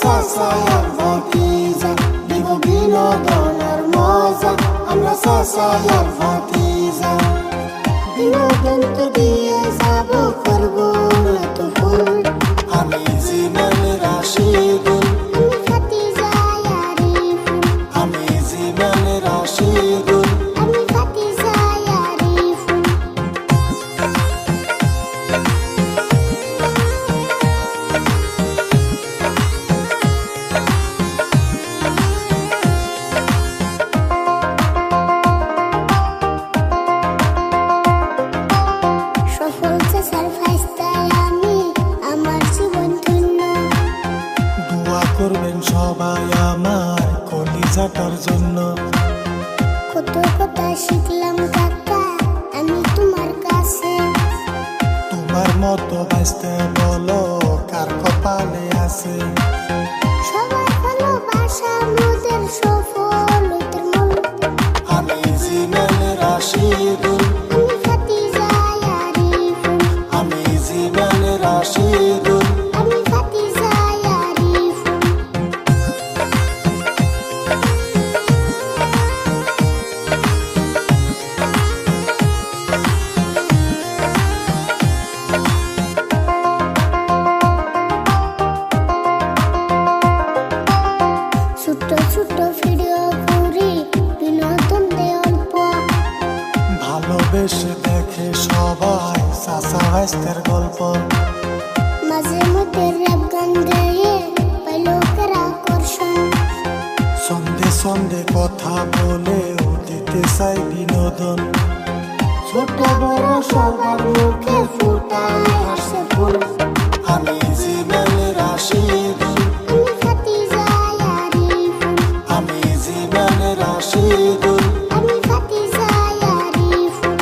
চাচায়ার ভাতিজা, দিব বিনোদনের মজা, আমরা চাচায়ার ভাতিজা। বিনোদন তো দিয়ে যাব, করবো না তো ভুল। আমি জীবন রাশিদুল, আমি ভাতিজা আরিফুল, আমি জীবন রাশিদুল। আমি ভাতিজা আরিফুল। সফল চাচার ফাইস্তায় আমি, আমার জীবন ধন্য। দোয়া করবেন সবাই আমার কলিজাটার জন্য। কত কথা শিখলাম কাকা আমি তোমার কাছে। তোমার মতো বাঁচতে বলো কার কপালে আছে। সবার ভালোবাসা মোদের সফলতার মূল। আমি জীবন রাশিদুল, আমি ভাতিজা আরিফুল, আমি জীবন রাশিদুল। আমি ভাতিজা আরিফুল। ছোট ছোট ভিডিও করি, বিনোদন দেয় অল্প। ভালোবেসে দেখে সবাই চাচা ভাইস্তের গল্প। মাঝে মধ্যে র‍্যাপ গান গেয়ে পাই লোকের আকর্ষণ। সন্ধে সন্ধে কথা বলে দিতে চাই বিনোদন। ছোট বড় সবার মুখে ফুটায় হাসে ফুল। আমি জীবন রাশিদুল, আমি ভাতিজা আরিফুল, আমি জীবন রাশিদুল। আমি ভাতিজা আরিফুল।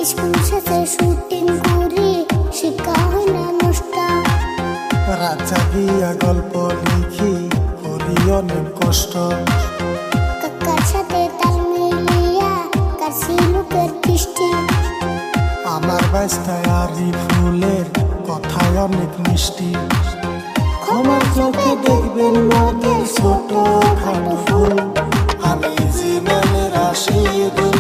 স্কুল শেষে শুটিং করি, শিক্ষা হয় না নষ্ট। রাজা গিয়া গল্প লিখি, করি অনেক কষ্ট। কাকার সাথে তাল মিলিয়া কাছি লোকের দৃষ্টি। আমার বাস্তায় আরিফুলের কথায় অনেক মিষ্টি। ক্ষমার চোখে দেখবেন মোদের ছোট খাটো ফুল। আমি জীবন রাশিদুল,